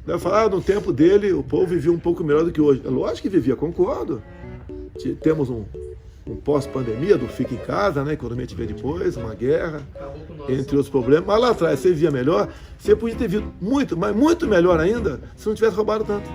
Vai falar, no tempo dele, o povo vivia um pouco melhor do que hoje. É lógico que vivia, concordo. Temos um pós-pandemia do fica em casa, né? A economia te vê depois, uma guerra, entre outros problemas. Mas lá atrás você vivia melhor, você podia ter vivido muito, mas muito melhor ainda, se não tivesse roubado tanto.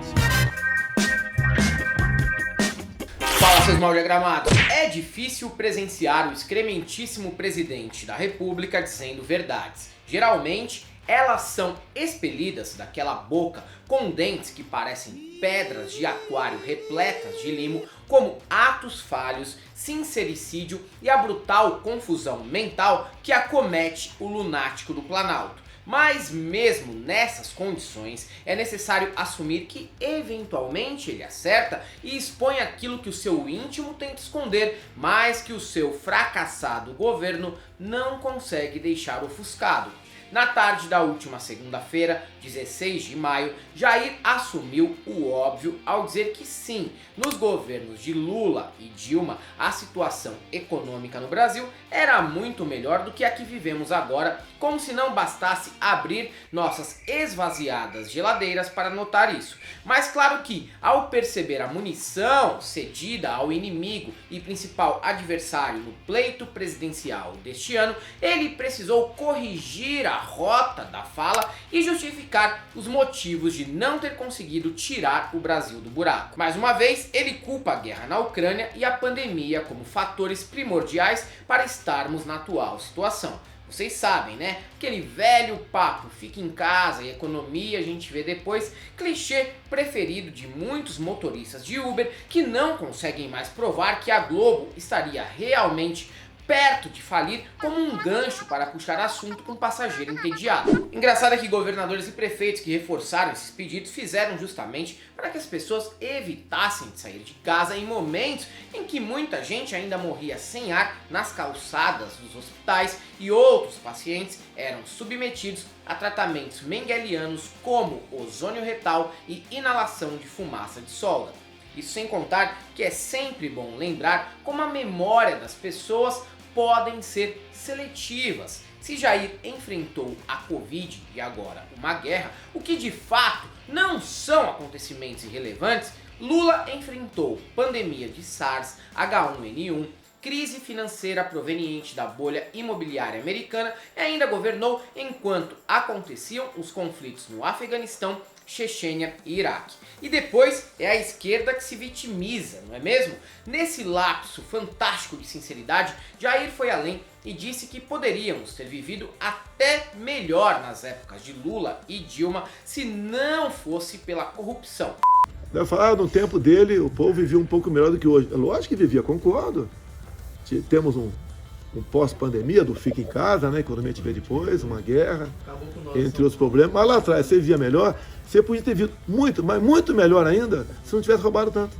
Fala, seus mal diagramados. É difícil presenciar o excrementíssimo presidente da República dizendo verdades. Geralmente, elas são expelidas daquela boca com dentes que parecem pedras de aquário repletas de limo, como atos falhos, sincericídio e a brutal confusão mental que acomete o lunático do Planalto. Mas mesmo nessas condições, é necessário assumir que eventualmente ele acerta e expõe aquilo que o seu íntimo tenta esconder, mas que o seu fracassado governo não consegue deixar ofuscado. Na tarde da última segunda-feira, 16 de maio, Jair assumiu o óbvio ao dizer que sim, nos governos de Lula e Dilma, a situação econômica no Brasil era muito melhor do que a que vivemos agora, como se não bastasse abrir nossas esvaziadas geladeiras para notar isso. Mas claro que, ao perceber a munição cedida ao inimigo e principal adversário no pleito presidencial deste ano, ele precisou corrigir a rota da fala e justificar os motivos de não ter conseguido tirar o Brasil do buraco. Mais uma vez, ele culpa a guerra na Ucrânia e a pandemia como fatores primordiais para estarmos na atual situação. Vocês sabem, né? Aquele velho papo, fica em casa e economia a gente vê depois, clichê preferido de muitos motoristas de Uber que não conseguem mais provar que a Globo estaria realmente perto de falir como um gancho para puxar assunto com um passageiro entediado. Engraçado é que governadores e prefeitos que reforçaram esses pedidos fizeram justamente para que as pessoas evitassem de sair de casa em momentos em que muita gente ainda morria sem ar nas calçadas dos hospitais e outros pacientes eram submetidos a tratamentos mengelianos como ozônio retal e inalação de fumaça de solda. Isso sem contar que é sempre bom lembrar como a memória das pessoas podem ser seletivas. Se Jair enfrentou a Covid e agora uma guerra, o que de fato não são acontecimentos irrelevantes, Lula enfrentou pandemia de SARS, H1N1, crise financeira proveniente da bolha imobiliária americana e ainda governou enquanto aconteciam os conflitos no Afeganistão, Chechênia e Iraque. E depois é a esquerda que se vitimiza, não é mesmo? Nesse lapso fantástico de sinceridade, Jair foi além e disse que poderíamos ter vivido até melhor nas épocas de Lula e Dilma se não fosse pela corrupção. Vai falar, no tempo dele, o povo vivia um pouco melhor do que hoje. É lógico que vivia, concordo. Temos um pós-pandemia do fica em casa, né? A economia te vê depois, uma guerra, entre outros problemas. Mas lá atrás você vivia melhor, você podia ter vivido muito, mas muito melhor ainda, se não tivesse roubado tanto.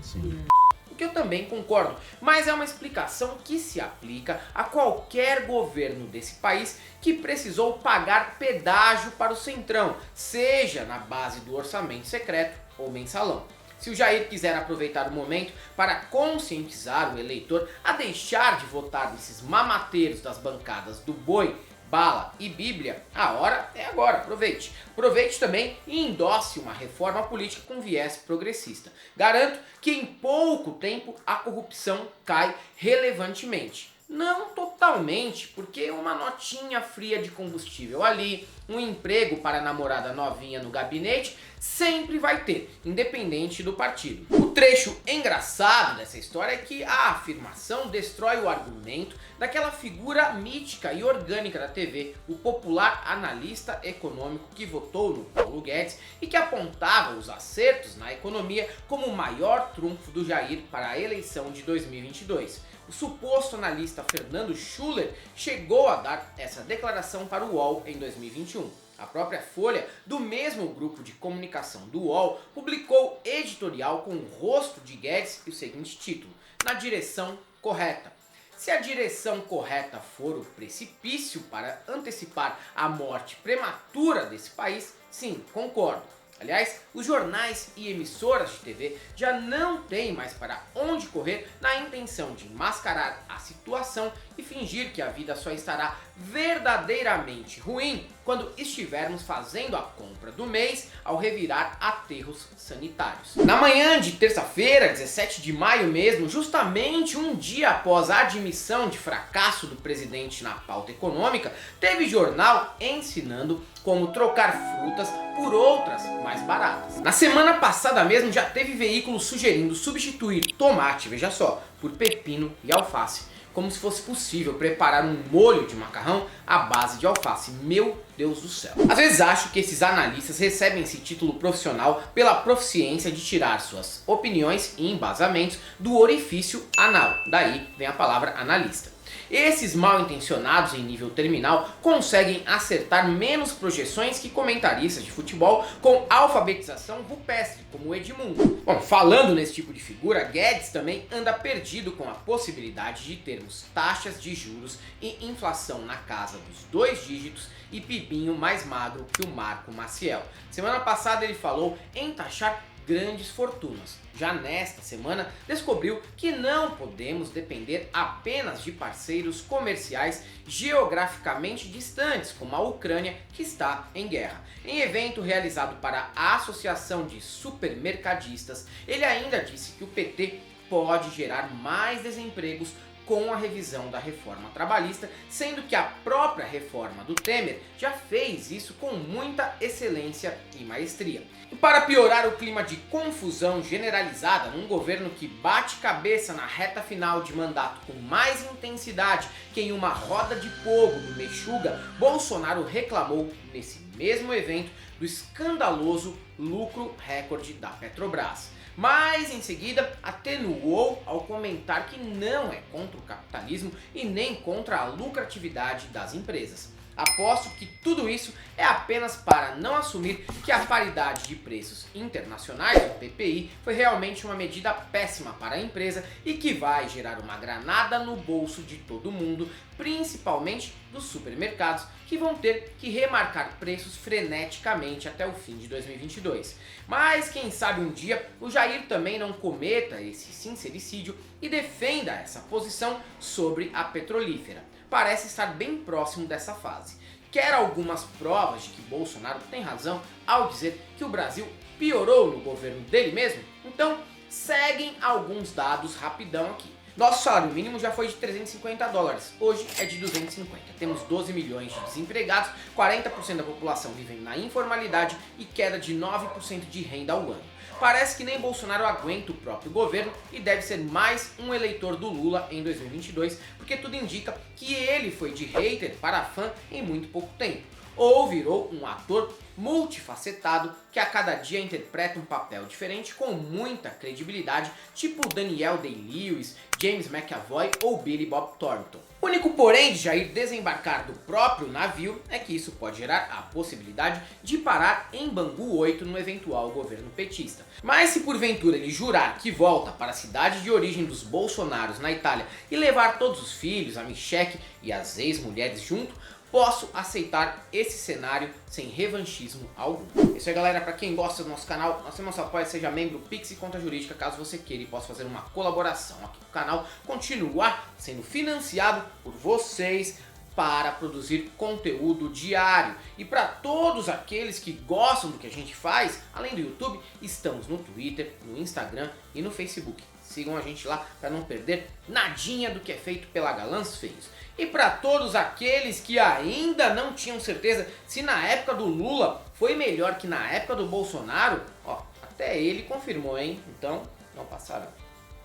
O que eu também concordo, mas é uma explicação que se aplica a qualquer governo desse país que precisou pagar pedágio para o Centrão, seja na base do orçamento secreto ou mensalão. Se o Jair quiser aproveitar o momento para conscientizar o eleitor a deixar de votar nesses mamateiros das bancadas do Boi, Bala e Bíblia, a hora é agora, aproveite. Aproveite também e endosse uma reforma política com viés progressista. Garanto que em pouco tempo a corrupção cai relevantemente. Não totalmente, porque uma notinha fria de combustível ali, um emprego para a namorada novinha no gabinete, sempre vai ter, independente do partido. O trecho engraçado dessa história é que a afirmação destrói o argumento daquela figura mítica e orgânica da TV, o popular analista econômico que votou no Paulo Guedes e que apontava os acertos na economia como o maior trunfo do Jair para a eleição de 2022. O suposto analista Fernando Schuller chegou a dar essa declaração para o UOL em 2021. A própria Folha, do mesmo grupo de comunicação do UOL, publicou editorial com o rosto de Guedes e o seguinte título: Na direção correta. Se a direção correta for o precipício para antecipar a morte prematura desse país, sim, concordo. Aliás, os jornais e emissoras de TV já não têm mais para onde correr na intenção de mascarar a situação e fingir que a vida só estará verdadeiramente ruim quando estivermos fazendo a compra do mês ao revirar aterros sanitários. Na manhã de terça-feira, 17 de maio mesmo, justamente um dia após a admissão de fracasso do presidente na pauta econômica, teve jornal ensinando como trocar frutas por outras mais baratas. Na semana passada mesmo já teve veículo sugerindo substituir tomate, veja só, por pepino e alface, como se fosse possível preparar um molho de macarrão à base de alface. Meu Deus do céu. Às vezes acho que esses analistas recebem esse título profissional pela proficiência de tirar suas opiniões e embasamentos do orifício anal. Daí vem a palavra analista. Esses mal intencionados em nível terminal conseguem acertar menos projeções que comentaristas de futebol com alfabetização rupestre, como o Edmundo. Bom, falando nesse tipo de figura, Guedes também anda perdido com a possibilidade de termos taxas de juros e inflação na casa dos 2 dígitos e pibinho mais magro que o Marco Maciel. Semana passada ele falou em taxar grandes fortunas. Já nesta semana descobriu que não podemos depender apenas de parceiros comerciais geograficamente distantes, como a Ucrânia, que está em guerra. Em evento realizado para a Associação de Supermercadistas, ele ainda disse que o PT pode gerar mais desempregos com a revisão da reforma trabalhista, sendo que a própria reforma do Temer já fez isso com muita excelência e maestria. E para piorar o clima de confusão generalizada num governo que bate cabeça na reta final de mandato com mais intensidade que em uma roda de fogo do Mexuga, Bolsonaro reclamou nesse mesmo evento do escandaloso lucro recorde da Petrobras. Mas em seguida atenuou ao comentar que não é contra o capitalismo e nem contra a lucratividade das empresas. Aposto que tudo isso é apenas para não assumir que a paridade de preços internacionais, o PPI, foi realmente uma medida péssima para a empresa e que vai gerar uma granada no bolso de todo mundo, principalmente dos supermercados, que vão ter que remarcar preços freneticamente até o fim de 2022. Mas quem sabe um dia o Jair também não cometa esse sincericídio e defenda essa posição sobre a petrolífera. Parece estar bem próximo dessa fase. Quer algumas provas de que Bolsonaro tem razão ao dizer que o Brasil piorou no governo dele mesmo? Então, seguem alguns dados rapidão aqui. Nosso salário mínimo já foi de $350, hoje é de 250. Temos 12 milhões de desempregados, 40% da população vivendo na informalidade e queda de 9% de renda ao ano. Parece que nem Bolsonaro aguenta o próprio governo e deve ser mais um eleitor do Lula em 2022, porque tudo indica que ele foi de hater para fã em muito pouco tempo. Ou virou um ator multifacetado que a cada dia interpreta um papel diferente com muita credibilidade, tipo Daniel Day-Lewis, James McAvoy ou Billy Bob Thornton. O único porém de Jair desembarcar do próprio navio é que isso pode gerar a possibilidade de parar em Bangu 8 no eventual governo petista. Mas se porventura ele jurar que volta para a cidade de origem dos Bolsonaros na Itália e levar todos os filhos, a Michelle e as ex-mulheres junto, posso aceitar esse cenário sem revanchismo algum. Isso aí, galera. Para quem gosta do nosso canal, nós temos nosso apoio, seja membro Pix e Conta Jurídica, caso você queira e possa fazer uma colaboração aqui para o canal continuar sendo financiado por vocês para produzir conteúdo diário. E para todos aqueles que gostam do que a gente faz, além do YouTube, estamos no Twitter, no Instagram e no Facebook. Sigam a gente lá para não perder nadinha do que é feito pela Galãs Feios. E para todos aqueles que ainda não tinham certeza se na época do Lula foi melhor que na época do Bolsonaro, ó, até ele confirmou, hein? Então, não passaram.